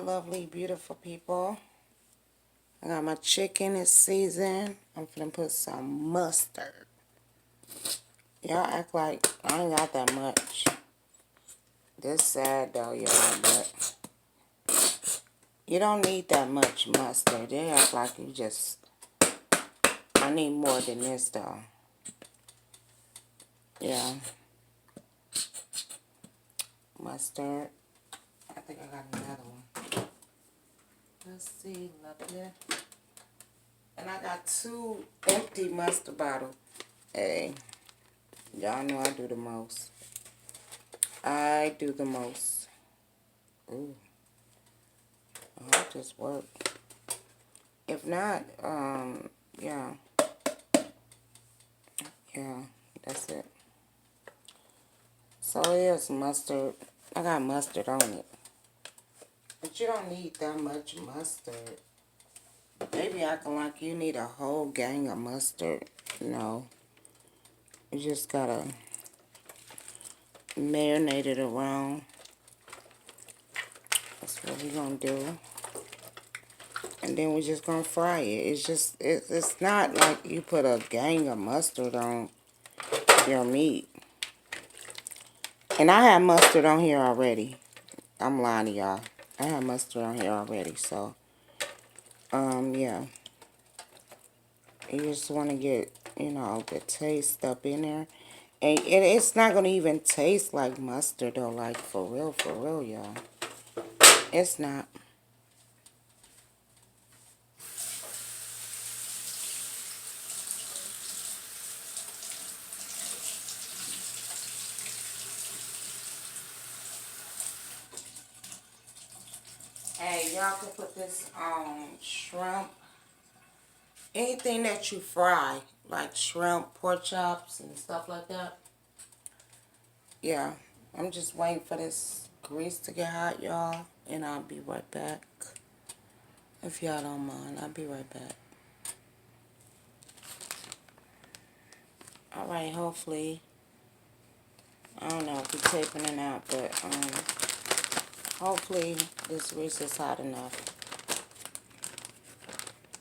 lovely, beautiful people. I got my chicken, it's seasoned. I'm finna put some mustard. Y'all act like I ain't got that much. This sad though, y'all, but you don't need that much mustard. They act like you just, I need more than this though. Yeah. Mustard. I think I got another one. Let's see, lovely. And I got 2 empty mustard bottles. Hey, y'all know I do the most. I do the most. Ooh. I hope this worked. If not, yeah. Yeah, that's it. So here's mustard. I got mustard on it. But you don't need that much mustard. Maybe acting like you need a whole gang of mustard. No. You just gotta marinate it around. That's what we're gonna do. And then we're just gonna fry it. It's just, it's not like you put a gang of mustard on your meat. And I have mustard on here already. I'm lying to y'all. I have mustard on here already, so yeah. You just want to get, you know, the taste up in there. And it's not going to even taste like mustard, though, like, for real, y'all. It's not. Hey, y'all can put this on shrimp. Anything that you fry, like shrimp, pork chops, and stuff like that. Yeah, I'm just waiting for this grease to get hot, y'all. And I'll be right back. If y'all don't mind, I'll be right back. Alright, hopefully, I don't know if you're taping it out, but hopefully this grease is hot enough.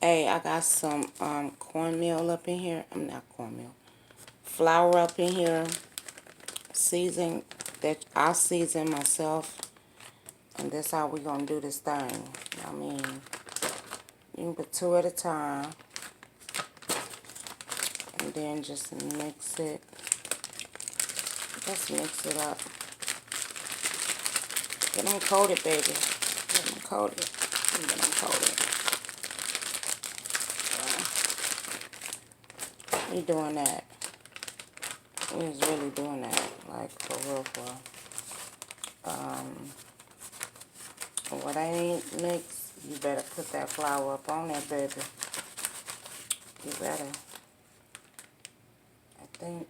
Hey, I got some cornmeal up in here. I'm not cornmeal. Flour up in here. Season that I season myself. And that's how we're going to do this thing. I mean, you can put 2 at a time. And then just mix it. Just mix it up. Get them coated, baby. Get them coated. Get them coated. We doing that. We was really doing that. Like, for real, for what I ain't mixed, you better put that flour up on there, baby. You better. I think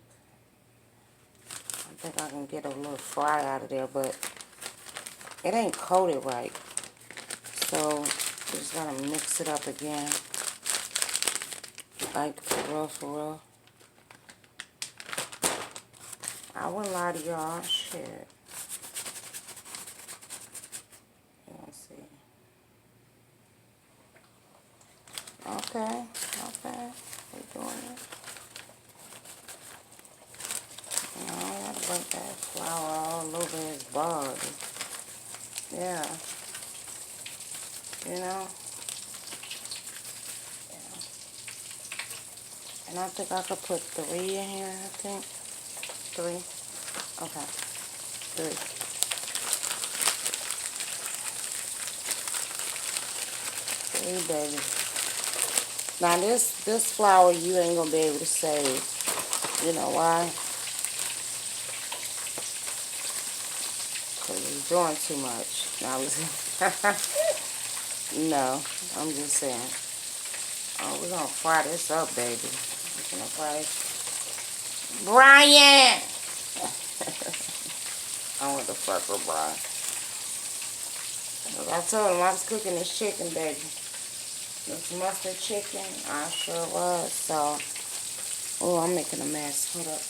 I can get a little fry out of there, but it ain't coated right. So, you just gotta mix it up again. Like, for real, for real. I wouldn't lie to y'all. Shit. Let's see. Okay. Okay. We doing it. You know, I gotta break that flour all over his body. Yeah. You know? Yeah. And I think I could put 3 in here, I think. 3. Okay. 3. 3, baby. Now this flour you ain't gonna be able to save. You know why? Because you're doing too much. Now listen. No, I'm just saying. Oh, we're gonna fry this up, baby. We're gonna fry this. Brian! I want to fuck with Brian. I told him I was cooking this chicken, baby. This mustard chicken. I sure was. So, oh, I'm making a mess. Hold up.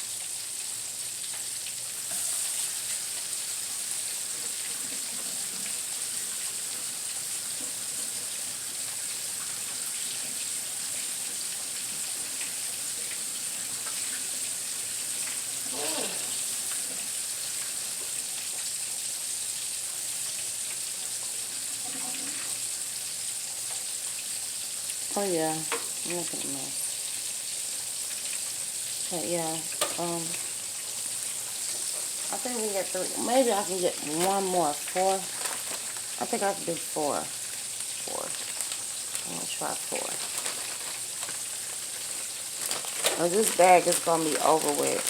Oh yeah, look at the mess. But yeah, I think we can get 3. Maybe I can get one more. 4. I think I can do 4. 4. I'm gonna try 4. Now this bag is gonna be over with.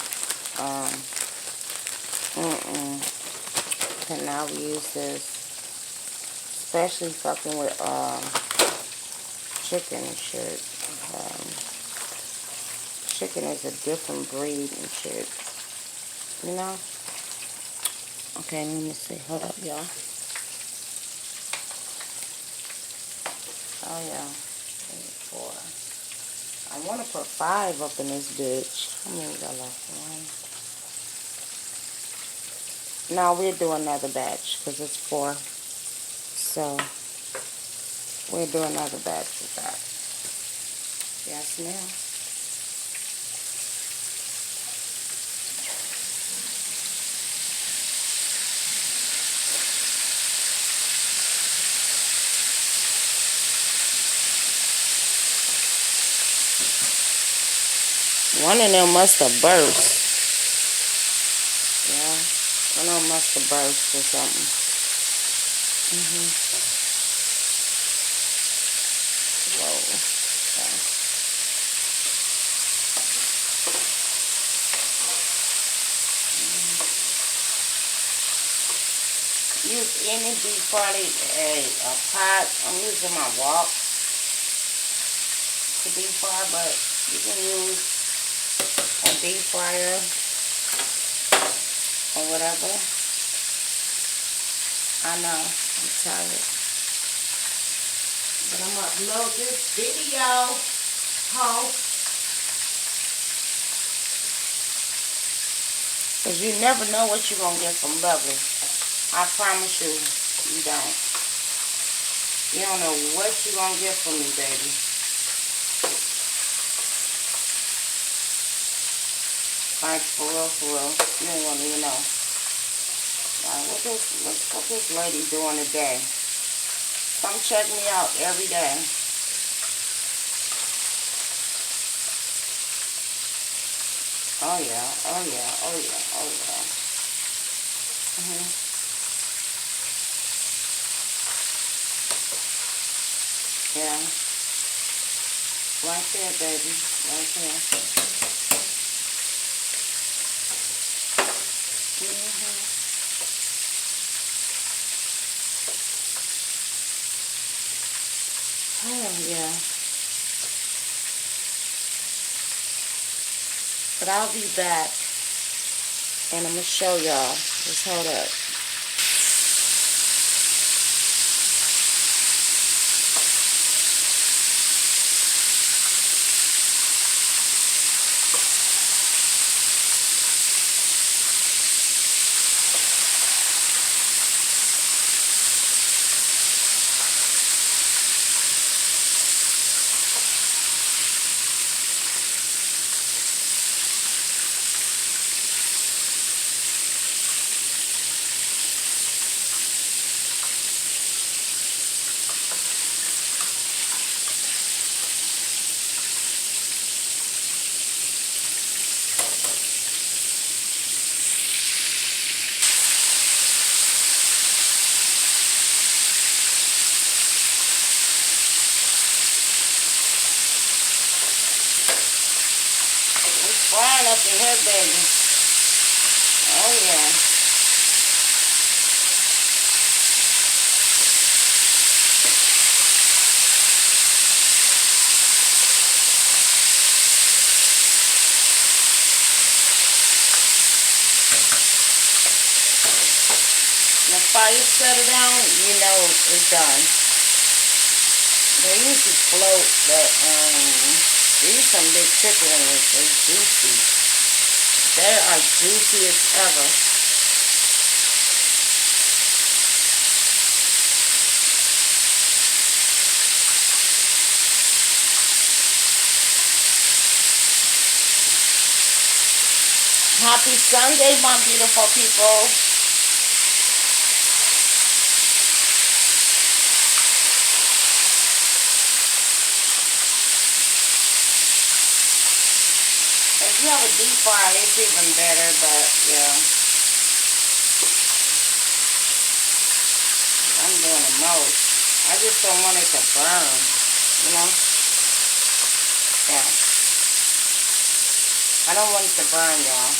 And now we use this, especially fucking with chicken and shit. Chicken is a different breed and shit. You know? Okay, let me see. Hold up, y'all. Oh yeah. 4. I want to put 5 up in this bitch. How many we got left? 1. No, we'll do another batch because it's 4. So we'll do another batch with that. Yes, ma'am. One of them must have burst. Yeah. One of them must have burst or something. Whoa. Okay. Use any deep fryer, a pot. I'm using my wok to deep fry, but you can use a deep fryer or whatever. I know, I'm tired. But I'm gonna upload this video. Because you never know what you're gonna get from Lovely. I promise you, you don't. You don't know what you're gonna get from me, baby. Like, for real. You ain't gonna even know. Like, what this lady doing today? Come check me out every day. Oh yeah. Yeah. Right there, baby. Right there. Oh yeah. But I'll be back and I'm gonna show y'all. Just hold up. Frying up in here, baby. Oh yeah. When the fire settle down, you know it's done. They usually float, but these some big chicken wings. They're juicy. They are juicy as ever. Happy Sunday, my beautiful people. you have a deep fry, it's even better, but yeah. I'm doing the most. I just don't want it to burn, you know? Yeah. I don't want it to burn, y'all.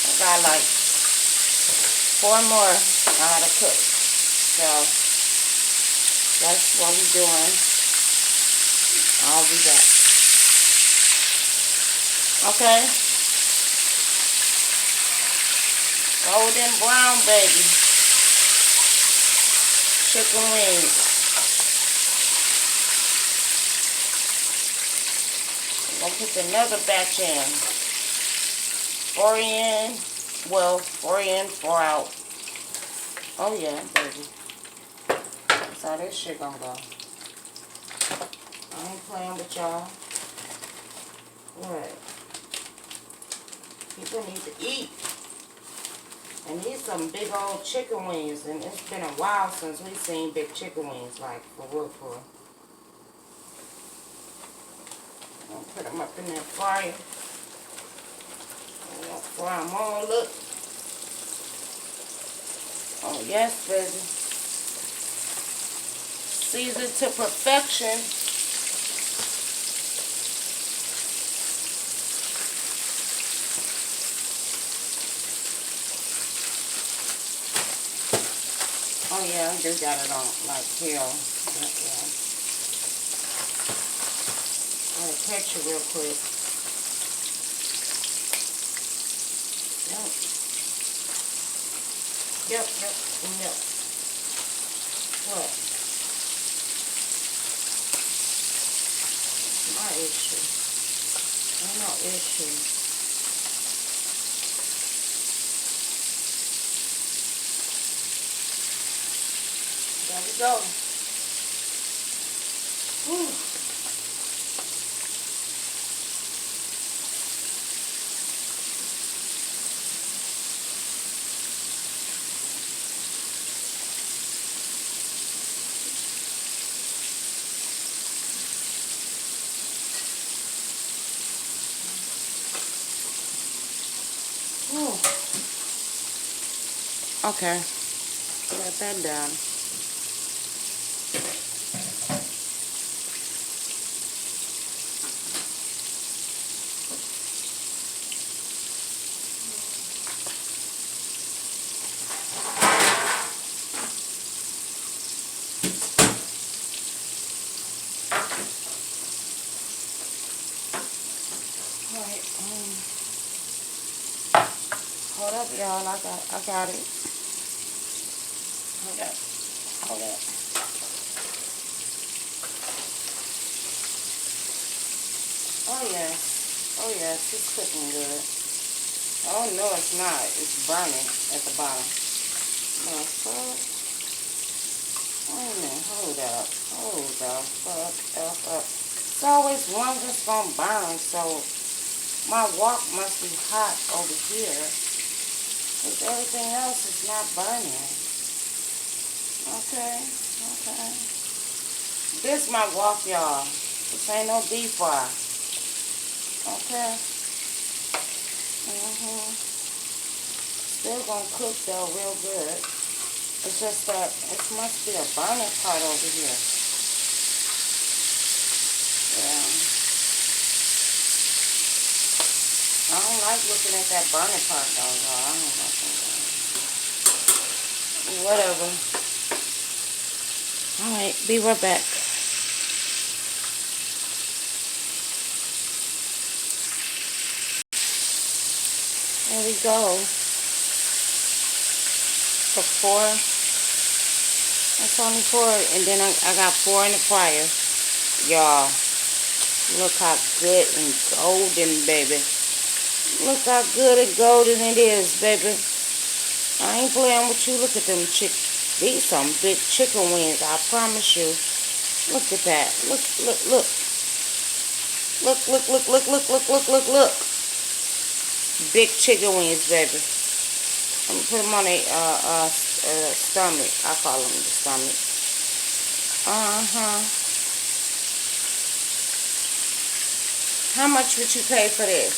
I got like 4 more I gotta cook. So, that's what we're doing. I'll be back. Okay? Golden brown, baby. Chicken wings. I'm gonna put another batch in. 4 in. Well, 4 in, 4 out. Oh yeah, baby. That's how this shit gonna go. I ain't playing with y'all. What? People need to eat. And these some big old chicken wings. And it's been a while since we've seen big chicken wings. Like, for real, for real. I'm gonna put them up in that fryer. I'm gonna fry them all up. Oh, yes, baby. Seasoned to perfection. Oh yeah, I just got it on like hell. Yeah. I'm gonna catch it real quick. Yep. Yep. What? My issue. Ain't no issue. There we go. Whew. Whew. Okay. Got that done. Alright, hold up, y'all. I got it. Hold up. Oh yes, it's cooking good. Oh no, it's not. It's burning at the bottom. No, fuck. Wait a minute, hold up. Fuck up. It's always one that's gonna burn, so my wok must be hot over here. Because everything else is not burning. Okay. This my wok, y'all. This ain't no deep fry. Okay. Still gonna cook though real good. It's just that it must be a burning part over here. Yeah. I don't like looking at that burning part though, y'all. I don't like that. Whatever. Alright, be right back. There we go. For 4. That's only 4. And then I got 4 in the fryer. Y'all, look how good and golden, baby. Look how good and golden it is, baby. I ain't playing with you. Look at them these some big chicken wings, I promise you. Look at that. Look. Look. Big chicken wings, baby. I'm gonna put them on a stomach. I call them the stomach. Uh-huh. How much would you pay for this?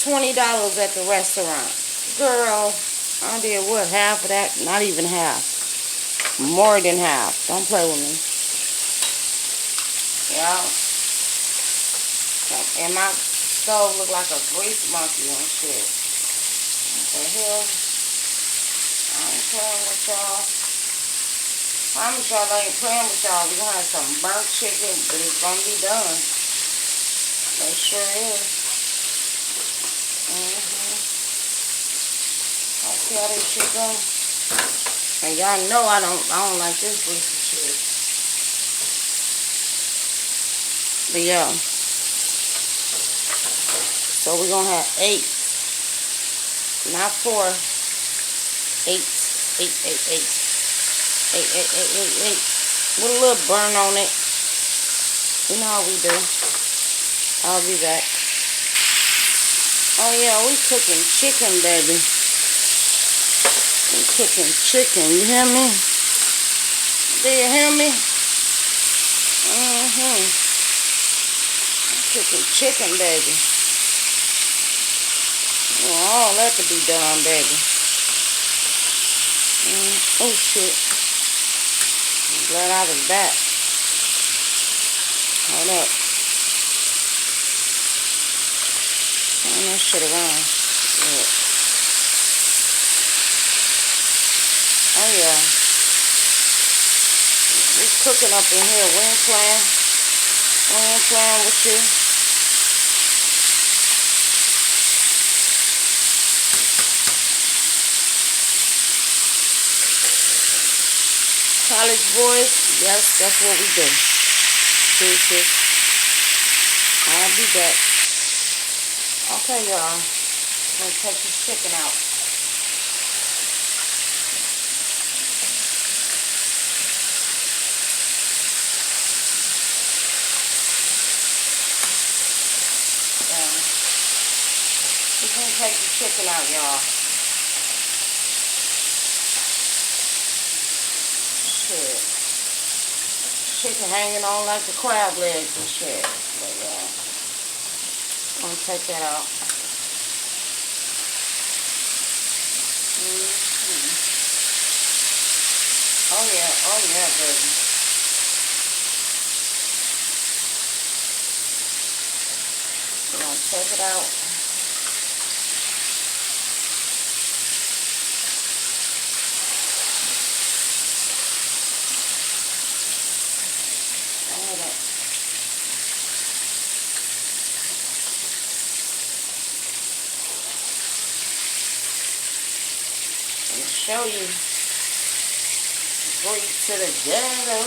$20 at the restaurant. Girl, I did what, half of that? Not even half. More than half. Don't play with me. Yeah. And my stove look like a grease monkey and shit. What the hell? I ain't playing with y'all. I promise y'all I ain't playing with y'all. We gonna have some burnt chicken, but it's gonna be done. It sure is. I see how this shit go. And y'all know I don't like this greasy shit. But yeah. So we're gonna have 8. Not 4. 8. 8, 8, 8. 8, 8, 8, 8, 8. With a little burn on it. You know how we do. I'll be back. Oh yeah, we cooking chicken, baby. We cooking chicken, you hear me? Do you hear me? Cooking chicken, baby. Want all that to be done, baby. Oh shit. I'm glad I was back. Hold up. Turn that shit around. Look. Oh yeah. We cooking up in here. We ain't playing. We ain't playing with you. College boys, yes, that's what we do. See, sis. I'll be back. Okay, y'all. I'm gonna take this chicken out. We're gonna take the chicken out, y'all. Shit. Chicken hanging on like the crab legs and shit. But yeah. I'm gonna take that out. Oh yeah, baby. We're gonna take it out. Show you. Bring it to the ghetto.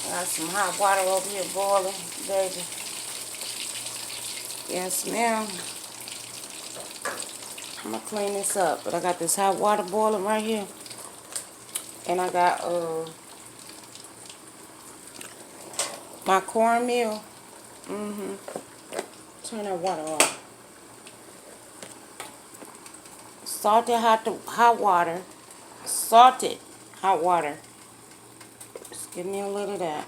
I got some hot water over here boiling, baby. Yes, ma'am. I'm gonna clean this up, but I got this hot water boiling right here, and I got my cornmeal. Turn that water off. Salted hot water. Salted hot water. Just give me a little of that.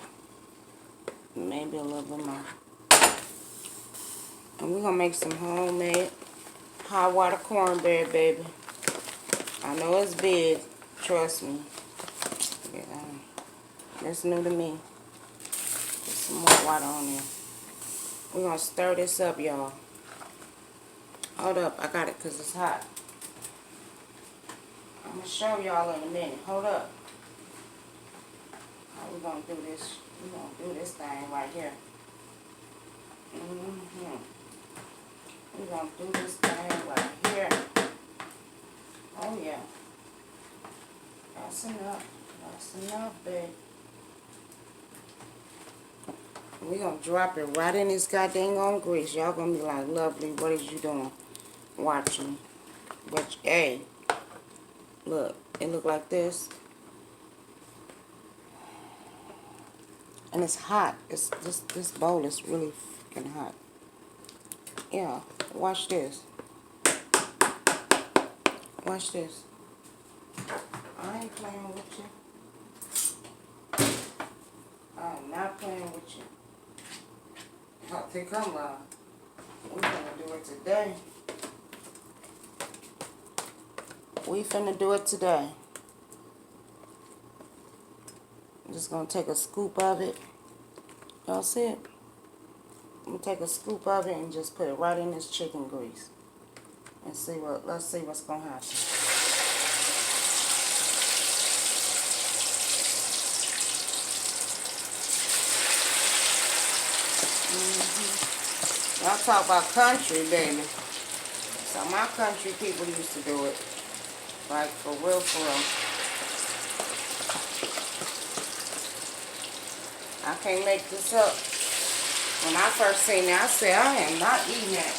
Maybe a little bit more. And we're gonna make some homemade hot water cornbread, baby. I know it's big. Trust me. Yeah, that's new to me. Put some more water on there. We're gonna stir this up, y'all. Hold up, I got it because it's hot. I'm gonna show y'all in a minute. Hold up. How we gonna do this? We're gonna do this thing right here. We're gonna do this thing right here. Oh yeah. That's enough. That's enough, babe. We're gonna drop it right in this goddamn on grease. Y'all gonna be like, lovely, what is you doing? Watch me. But hey, look, it look like this. And it's hot. It's this bowl is really freaking hot. Yeah, watch this. Watch this. I ain't playing with you. I'm not playing with you. I think I'm lying. We finna do it today. We finna do it today. I'm just gonna take a scoop of it. Y'all see it? I'm gonna take a scoop of it and just put it right in this chicken grease. And let's see what's gonna happen. Y'all talk about country, baby. So my country people used to do it. Like, for real, for real. I can't make this up. When I first seen it, I said, I am not eating that.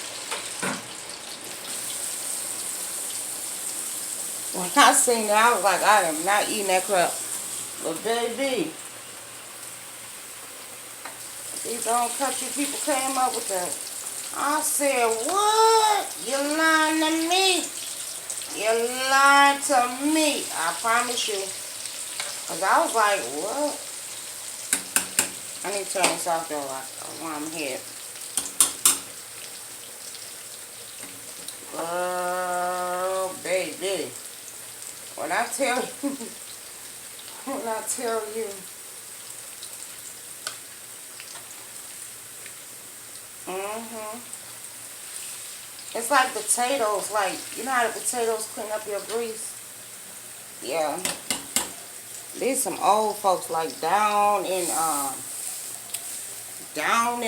When I seen it, I was like, I am not eating that crap. But baby, these old country people came up with that. I said, what? You lying to me? You lying to me. I promise you. Because I was like, what? I need to turn this off though while I'm here. Girl, baby. When I tell you, when I tell you. It's like potatoes, like, you know how the potatoes clean up your grease? Yeah. These some old folks, like down in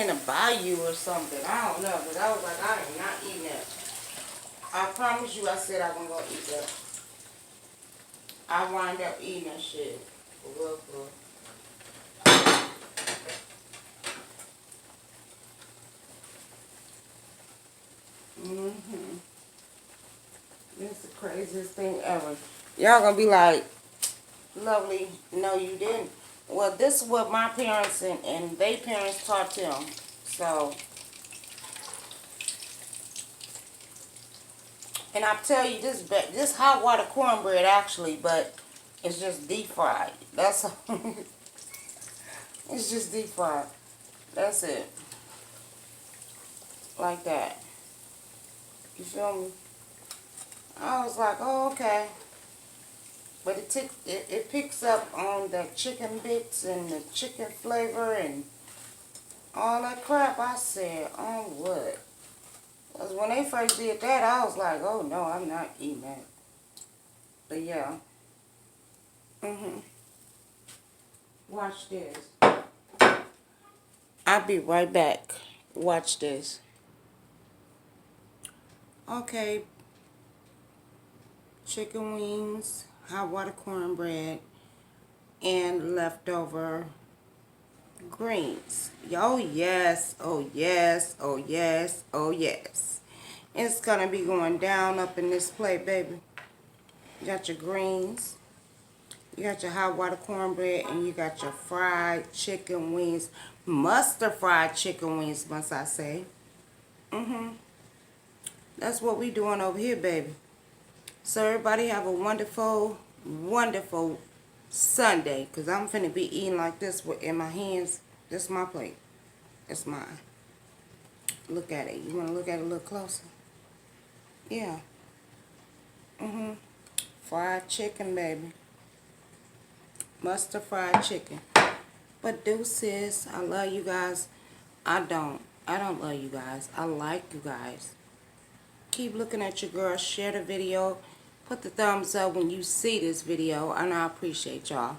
a bayou or something. I don't know, but I was like, I am not eating that. I promise you, I said I wasn't gonna eat that. I wind up eating that shit. For real, for real. This is the craziest thing ever. Y'all gonna be like, lovely, no you didn't. Well, this is what my parents and they parents taught them. So, and I tell you, this hot water cornbread actually, but it's just deep fried. That's it's just deep fried. That's it. Like that. You feel me? I was like, oh, okay. But it picks up on the chicken bits and the chicken flavor and all that crap. I said, oh, what? Because when they first did that, I was like, oh, no, I'm not eating that. But, yeah. Watch this. I'll be right back. Watch this. Okay. Chicken wings, hot water cornbread, and leftover greens. Oh yes, oh yes, oh yes, oh yes. It's gonna be going down up in this plate, baby. You got your greens, you got your hot water cornbread, and you got your fried chicken wings. Mustard fried chicken wings, must I say. That's what we doing over here, baby. So everybody have a wonderful, wonderful Sunday. Because I'm finna be eating like this in my hands. This is my plate. It's mine. Look at it. You want to look at it a little closer? Yeah. Fried chicken, baby. Mustard fried chicken. But deuces, I love you guys. I don't love you guys. I like you guys. Keep looking at your girl. Share the video. Put the thumbs up when you see this video. And I appreciate y'all.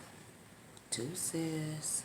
Deuces.